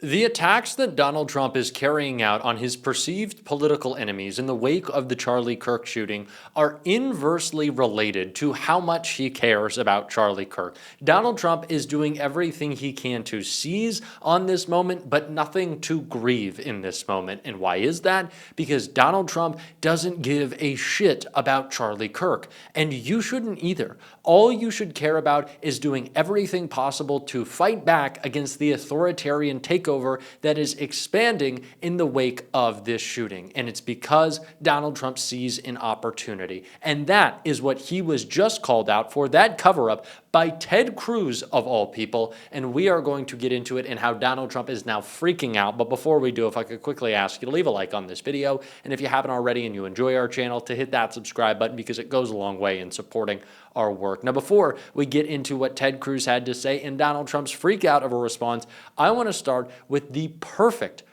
The attacks that Donald Trump is carrying out on his perceived political enemies in the wake of the Charlie Kirk shooting are inversely related to how much he cares about Charlie Kirk. Donald Trump is doing everything he can to seize on this moment, but nothing to grieve in this moment. And why is that? Because Donald Trump doesn't give a shit about Charlie Kirk. And you shouldn't either. All you should care about is doing everything possible to fight back against the authoritarian takeover that is expanding in the wake of this shooting. And it's because Donald Trump sees an opportunity. And that is what he was just called out for, that cover-up by Ted Cruz of all people. And we are going to get into it and how Donald Trump is now freaking out. But before we do, if I could quickly ask you to leave a like on this video. And if you haven't already and you enjoy our channel, to hit that subscribe button because it goes a long way in supporting our work. Now, before we get into what Ted Cruz had to say and Donald Trump's freak out of a response, I want to start with the perfect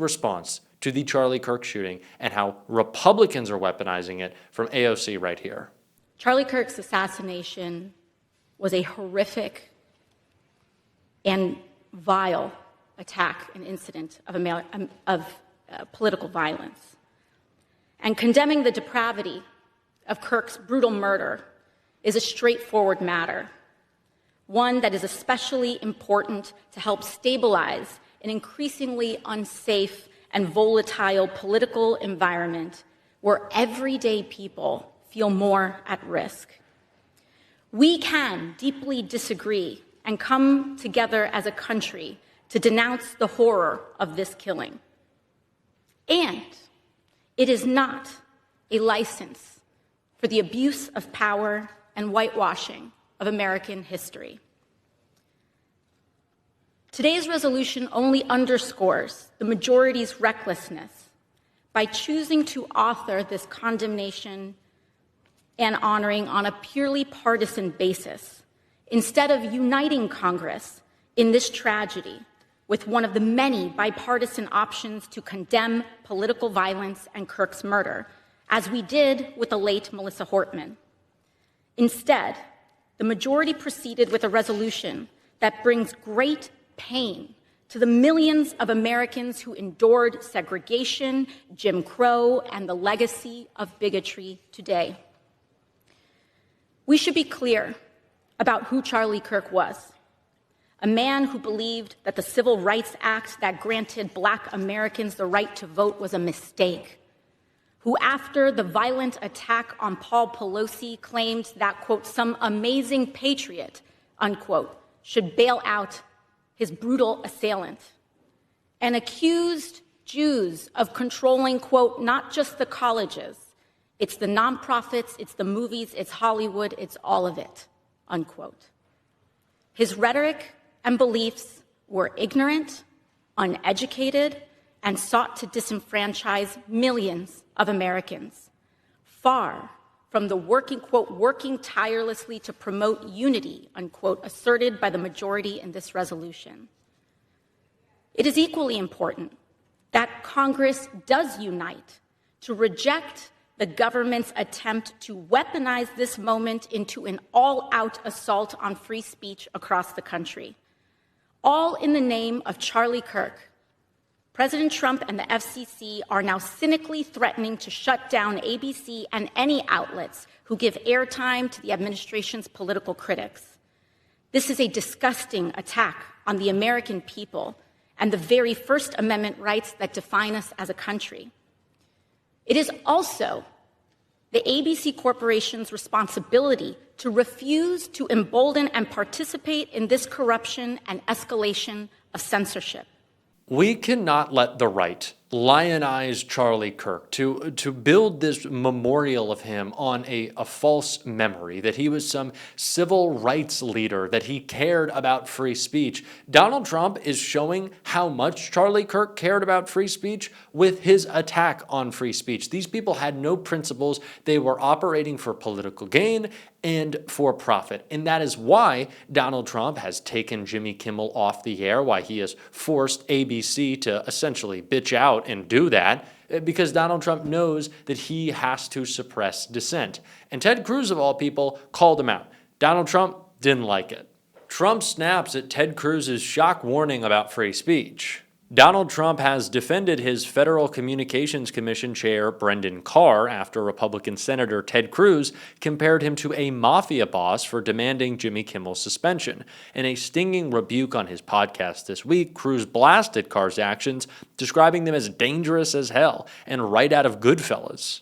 response to the Charlie Kirk shooting and how Republicans are weaponizing it from AOC right here. Charlie Kirk's assassination was a horrific and vile attack and incident of political violence. And condemning the depravity of Kirk's brutal murder is a straightforward matter, one that is especially important to help stabilize an increasingly unsafe and volatile political environment where everyday people feel more at risk. We can deeply disagree and come together as a country to denounce the horror of this killing. And it is not a license for the abuse of power and whitewashing of American history. Today's resolution only underscores the majority's recklessness by choosing to author this condemnation and honoring on a purely partisan basis, instead of uniting Congress in this tragedy with one of the many bipartisan options to condemn political violence and Kirk's murder, as we did with the late Melissa Hortman. Instead, the majority proceeded with a resolution that brings great pain to the millions of Americans who endured segregation, Jim Crow, and the legacy of bigotry today. We should be clear about who Charlie Kirk was. A man who believed that the Civil Rights Act that granted Black Americans the right to vote was a mistake, who after the violent attack on Paul Pelosi claimed that, quote, some amazing patriot, unquote, should bail out his brutal assailant, and accused Jews of controlling, quote, not just the colleges, it's the nonprofits, it's the movies, it's Hollywood, it's all of it, unquote. His rhetoric and beliefs were ignorant, uneducated, and sought to disenfranchise millions of Americans, far from the working tirelessly to promote unity, unquote, asserted by the majority in this resolution. It is equally important that Congress does unite to reject the government's attempt to weaponize this moment into an all-out assault on free speech across the country, all in the name of Charlie Kirk. President Trump and the FCC are now cynically threatening to shut down ABC and any outlets who give airtime to the administration's political critics. This is a disgusting attack on the American people and the very First Amendment rights that define us as a country. It is also the ABC Corporation's responsibility to refuse to embolden and participate in this corruption and escalation of censorship. We cannot let the right lionize Charlie Kirk, to build this memorial of him on a false memory, that he was some civil rights leader, that he cared about free speech. Donald Trump is showing how much Charlie Kirk cared about free speech with his attack on free speech. These people had no principles. They were operating for political gain and for profit. And that is why Donald Trump has taken Jimmy Kimmel off the air, why he has forced ABC to essentially bitch out and do that, because Donald Trump knows that he has to suppress dissent. And Ted Cruz, of all people, called him out. Donald Trump didn't like it. Trump snaps at Ted Cruz's shock warning about free speech. Donald Trump has defended his Federal Communications Commission chair, Brendan Carr, after Republican Senator Ted Cruz compared him to a mafia boss for demanding Jimmy Kimmel's suspension. In a stinging rebuke on his podcast this week, Cruz blasted Carr's actions, describing them as dangerous as hell and right out of Goodfellas.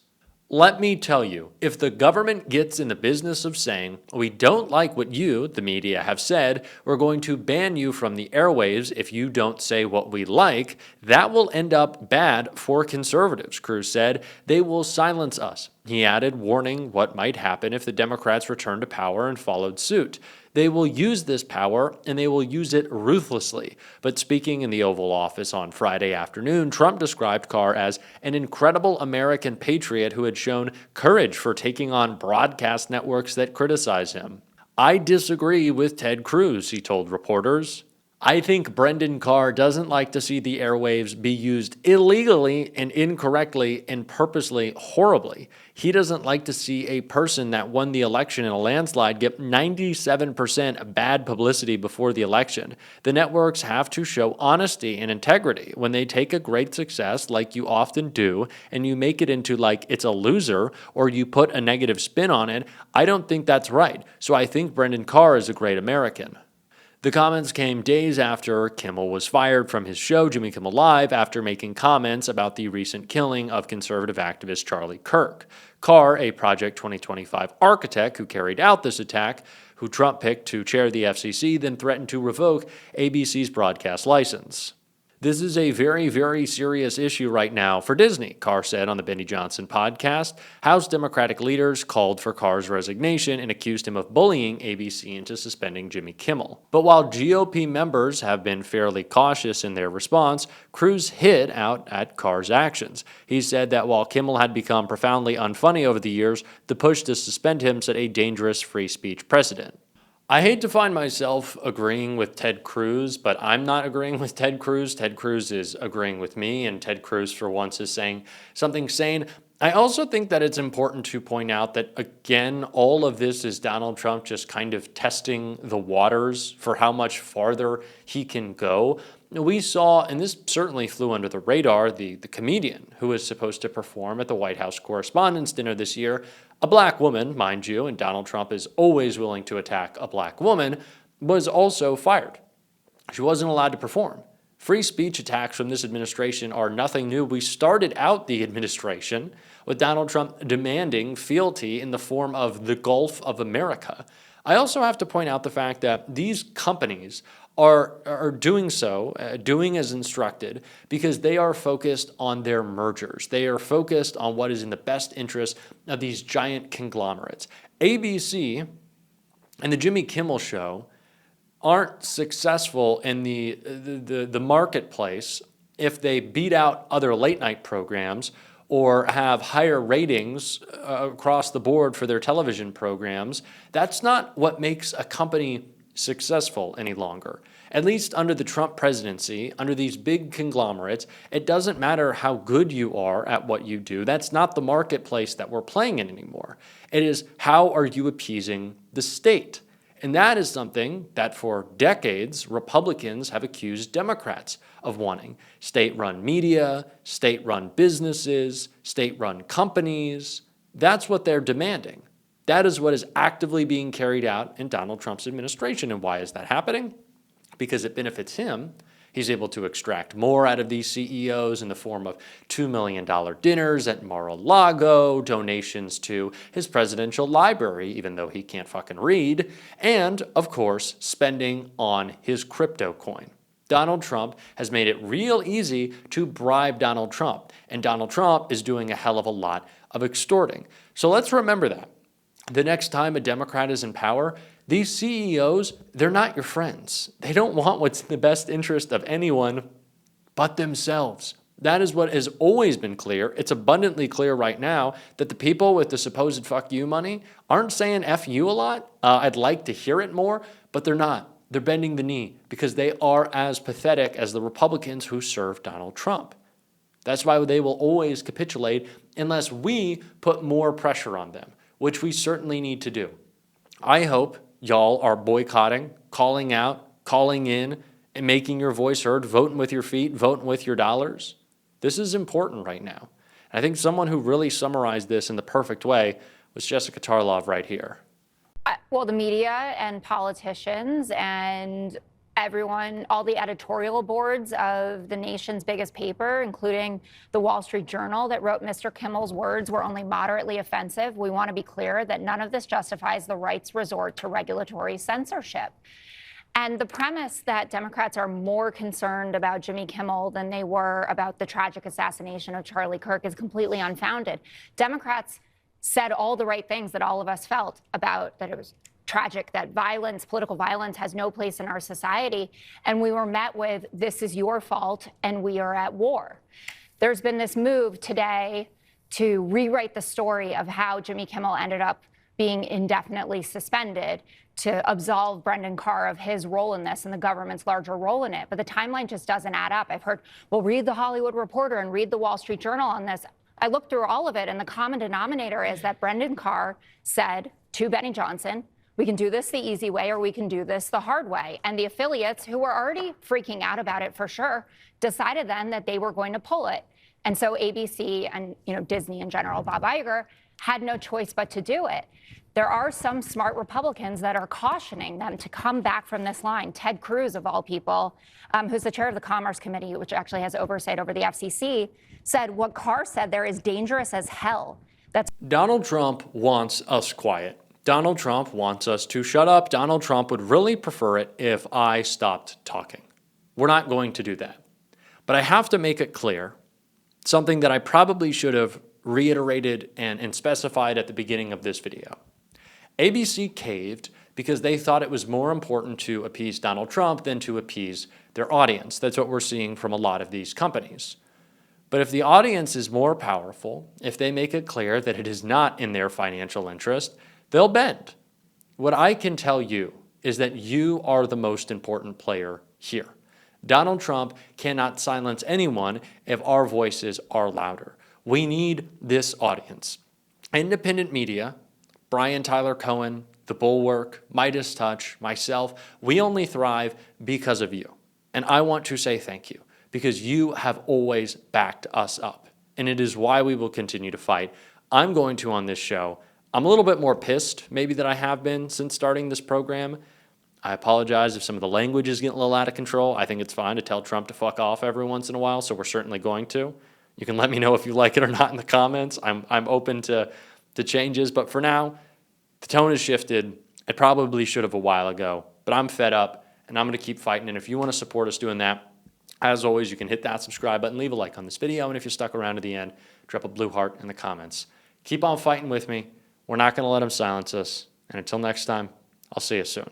Let me tell you, if the government gets in the business of saying, we don't like what you, the media, have said, we're going to ban you from the airwaves if you don't say what we like, that will end up bad for conservatives, Cruz said. They will silence us. He added, warning what might happen if the Democrats returned to power and followed suit. They will use this power, and they will use it ruthlessly. But speaking in the Oval Office on Friday afternoon, Trump described Carr as an incredible American patriot who had shown courage for taking on broadcast networks that criticize him. I disagree with Ted Cruz, he told reporters. I think Brendan Carr doesn't like to see the airwaves be used illegally and incorrectly and purposely horribly. He doesn't like to see a person that won the election in a landslide get 97% bad publicity before the election. The networks have to show honesty and integrity. When they take a great success, like you often do, and you make it into like it's a loser or you put a negative spin on it, I don't think that's right. So I think Brendan Carr is a great American. The comments came days after Kimmel was fired from his show, Jimmy Kimmel Live, after making comments about the recent killing of conservative activist Charlie Kirk. Carr, a Project 2025 architect who carried out this attack, who Trump picked to chair the FCC, then threatened to revoke ABC's broadcast license. This is a very, very serious issue right now for Disney, Carr said on the Benny Johnson podcast. House Democratic leaders called for Carr's resignation and accused him of bullying ABC into suspending Jimmy Kimmel. But while GOP members have been fairly cautious in their response, Cruz hit out at Carr's actions. He said that while Kimmel had become profoundly unfunny over the years, the push to suspend him set a dangerous free speech precedent. I hate to find myself agreeing with Ted Cruz, but I'm not agreeing with Ted Cruz. Ted Cruz is agreeing with me, and Ted Cruz for once is saying something sane. I also think that it's important to point out that, again, all of this is Donald Trump just kind of testing the waters for how much farther he can go. We saw, and this certainly flew under the radar, the comedian who was supposed to perform at the White House Correspondents' Dinner this year, a black woman, mind you, and Donald Trump is always willing to attack a black woman, was also fired. She wasn't allowed to perform. Free speech attacks from this administration are nothing new. We started out the administration with Donald Trump demanding fealty in the form of the Gulf of America. I also have to point out the fact that these companies are doing so, doing as instructed, because they are focused on their mergers. They are focused on what is in the best interest of these giant conglomerates. ABC and the Jimmy Kimmel Show aren't successful in the marketplace if they beat out other late night programs or have higher ratings across the board for their television programs. That's not what makes a company successful any longer. At least under the Trump presidency, under these big conglomerates, it doesn't matter how good you are at what you do. That's not the marketplace that we're playing in anymore. It is, how are you appeasing the state? And that is something that for decades, Republicans have accused Democrats of wanting. State-run media, state-run businesses, state-run companies. That's what they're demanding. That is what is actively being carried out in Donald Trump's administration. And why is that happening? Because it benefits him. He's able to extract more out of these CEOs in the form of $2 million dinners at Mar-a-Lago, donations to his presidential library, even though he can't fucking read, and, of course, spending on his crypto coin. Donald Trump has made it real easy to bribe Donald Trump, and Donald Trump is doing a hell of a lot of extorting. So let's remember that. The next time a Democrat is in power, these CEOs, they're not your friends. They don't want what's in the best interest of anyone but themselves. That is what has always been clear. It's abundantly clear right now that the people with the supposed fuck you money aren't saying F you a lot. I'd like to hear it more, but they're not. They're bending the knee because they are as pathetic as the Republicans who serve Donald Trump. That's why they will always capitulate unless we put more pressure on them, which we certainly need to do. I hope y'all are boycotting calling out, calling in, and making your voice heard, voting with your feet, voting with your dollars. This is important right now. And I think someone who really summarized this in the perfect way was Jessica Tarlov right here. Well, the media and politicians and everyone, all the editorial boards of the nation's biggest paper, including the Wall Street Journal, that wrote Mr. Kimmel's words were only moderately offensive. We want to be clear that none of this justifies the right's resort to regulatory censorship. And the premise that Democrats are more concerned about Jimmy Kimmel than they were about the tragic assassination of Charlie Kirk is completely unfounded. Democrats said all the right things that all of us felt about, that it was tragic, that violence, political violence, has no place in our society. And we were met with, this is your fault, and we are at war. There's been this move today to rewrite the story of how Jimmy Kimmel ended up being indefinitely suspended, to absolve Brendan Carr of his role in this and the government's larger role in it. But the timeline just doesn't add up. I've heard, well, read the Hollywood Reporter and read the Wall Street Journal on this. I looked through all of it, and the common denominator is that Brendan Carr said to Benny Johnson, we can do this the easy way or we can do this the hard way. And the affiliates, who were already freaking out about it for sure, decided then that they were going to pull it. And so ABC and Disney in general, Bob Iger, had no choice but to do it. There are some smart Republicans that are cautioning them to come back from this line. Ted Cruz, of all people, who's the chair of the Commerce Committee, which actually has oversight over the FCC, said what Carr said there is dangerous as hell. Donald Trump wants us quiet. Donald Trump wants us to shut up. Donald Trump would really prefer it if I stopped talking. We're not going to do that. But I have to make it clear, something that I probably should have reiterated and specified at the beginning of this video. ABC caved because they thought it was more important to appease Donald Trump than to appease their audience. That's what we're seeing from a lot of these companies. But if the audience is more powerful, if they make it clear that it is not in their financial interest, they'll bend. What I can tell you is that you are the most important player here. Donald Trump cannot silence anyone if our voices are louder. We need this audience. Independent media, Brian Tyler Cohen, The Bulwark, Midas Touch, myself, we only thrive because of you. And I want to say thank you because you have always backed us up. And it is why we will continue to fight. I'm going to on this show. I'm a little bit more pissed maybe than I have been since starting this program. I apologize if some of the language is getting a little out of control. I think it's fine to tell Trump to fuck off every once in a while, so we're certainly going to. You can let me know if you like it or not in the comments. I'm open to changes, but for now, the tone has shifted. It probably should have a while ago, but I'm fed up, and I'm going to keep fighting, and if you want to support us doing that, as always, you can hit that subscribe button, leave a like on this video, and if you're stuck around to the end, drop a blue heart in the comments. Keep on fighting with me. We're not going to let them silence us, and until next time, I'll see you soon.